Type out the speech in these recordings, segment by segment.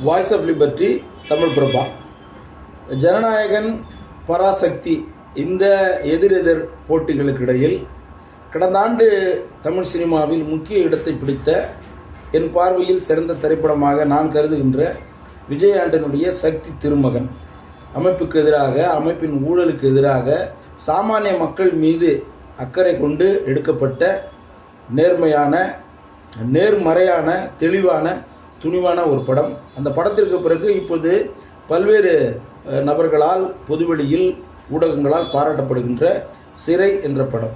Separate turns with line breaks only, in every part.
Voice of liberty Tamil Prabha. Jananayagan, Parasakthi இந்த எதிரெதிர் போட்டிகளுக்கு இடையில் கடந்த ஆண்டு தமிழ் சினிமாவில் முக்கிய இடத்தை பிடித்த, என் பார்வையில் சிறந்த திரைப்படமாக நான் கருதுகின்ற விஜய் ஆண்டனுடைய சக்தி திருமகன் அமைப்புக்கு எதிராக, அமைப்பின் ஊழலுக்கு எதிராக, சாமானிய மக்கள் மீது அக்கறை கொண்டு எடுக்கப்பட்ட நேர்மையான, நேர்மறையான, தெளிவான, துணிவான ஒரு படம். அந்த படத்திற்கு பிறகு இப்போது பல்வேறு நபர்களால், பொதுவெளியில், ஊடகங்களால் பாராட்டப்படுகின்ற சிறை என்ற படம்.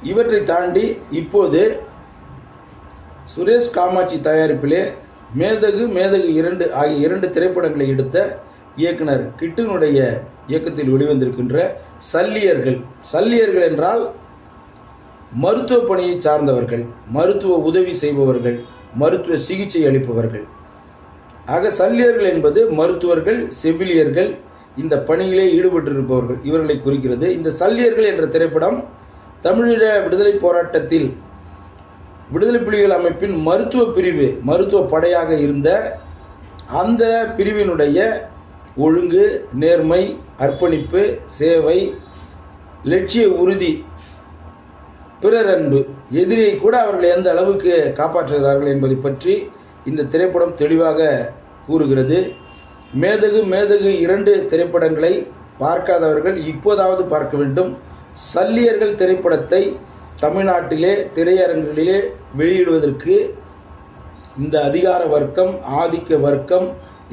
இவற்றை தாண்டி இப்போது சுரேஷ் காமாட்சி தயாரிப்பிலே மேதகு 2 ஆகிய 2 திரைப்படங்களை எடுத்த இயக்குனர் கிட்டுனுடைய இயக்கத்தில் வெளிவந்திருக்கின்ற சல்லியர்கள் என்றால் மருத்துவ பணியை சார்ந்தவர்கள், மருத்துவ உதவி செய்பவர்கள், மருத்துவ சிகிச்சை அளிப்பவர்கள். ஆக சல்லியர்கள் என்பது மருத்துவர்கள், செவிலியர்கள், இந்த பணியிலே ஈடுபட்டிருப்பவர்கள், இவர்களை குறிக்கிறது. இந்த சல்லியர்கள் என்ற திரைப்படம் தமிழீழ விடுதலை போராட்டத்தில் விடுதலை புலிகள் அமைப்பின் மருத்துவ பிரிவு, மருத்துவ படையாக இருந்த அந்த பிரிவினுடைய ஒழுங்கு, நேர்மை, அர்ப்பணிப்பு, சேவை, லட்சிய உறுதி, பிறர் அன்பு, எதிரியை கூட அவர்கள் எந்த அளவுக்கு காப்பாற்றுகிறார்கள் என்பதை பற்றி இந்த திரைப்படம் தெளிவாக கூறுகிறது. மேதகு 2 திரைப்படங்களை பார்க்காதவர்கள் இப்போதாவது பார்க்க வேண்டும். சல்லியர்கள் திரைப்படத்தை தமிழ்நாட்டிலே திரையரங்குகளிலே வெளியிடுவதற்கு இந்த அதிகார வர்க்கம், ஆதிக்க வர்க்கம்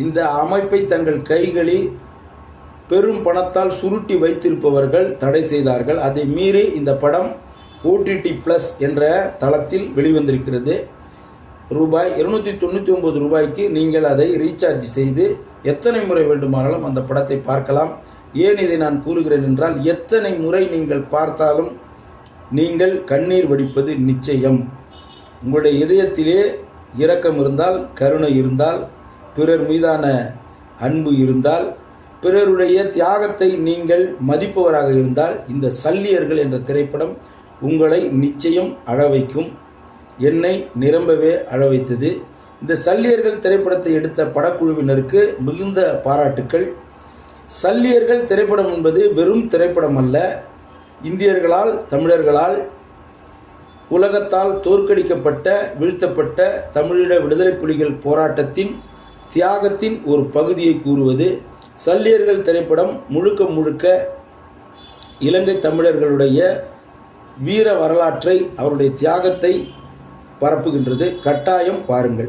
இந்த அமைப்பை தங்கள் கைகளில் பெரும் பணத்தால் சுருட்டி வைத்திருப்பவர்கள் தடை செய்தார்கள். அதை மீறி இந்த படம் OTT+ என்ற தளத்தில் வெளிவந்திருக்கிறது. ரூபாய் 299 நீங்கள் அதை ரீசார்ஜ் செய்து எத்தனை முறை வேண்டுமானாலும் அந்த படத்தை பார்க்கலாம். ஏன் இதை நான் கூறுகிறேன் என்றால், எத்தனை முறை நீங்கள் பார்த்தாலும் நீங்கள் கண்ணீர் வடிப்பது நிச்சயம். உங்களுடைய இதயத்திலே இரக்கம் இருந்தால், கருணை இருந்தால், பிறர் மீதான அன்பு இருந்தால், பிறருடைய தியாகத்தை நீங்கள் மதிப்பவராக இருந்தால், இந்த சல்லியர்கள் என்ற திரைப்படம் உங்களை நிச்சயம் அழ வைக்கும். என்னை நிரம்பவே அழ வைத்தது. இந்த சல்லியர்கள் திரைப்படத்தை எடுத்த படக்குழுவினருக்கு மிகுந்த பாராட்டுக்கள். சல்லியர்கள் திரைப்படம் என்பது வெறும் திரைப்படம் அல்ல. இந்தியர்களால், தமிழர்களால், உலகத்தால் தோற்கடிக்கப்பட்ட, வீழ்த்தப்பட்ட தமிழீழ விடுதலை புலிகள் போராட்டத்தின் தியாகத்தின் ஒரு பகுதியை கூறுவது. சல்லியர்கள் திரைப்படம் முழுக்க இலங்கை தமிழர்களுடைய வீர வரலாற்றை, அவருடைய தியாகத்தை பரப்புகின்றது. கட்டாயம் பாருங்கள்.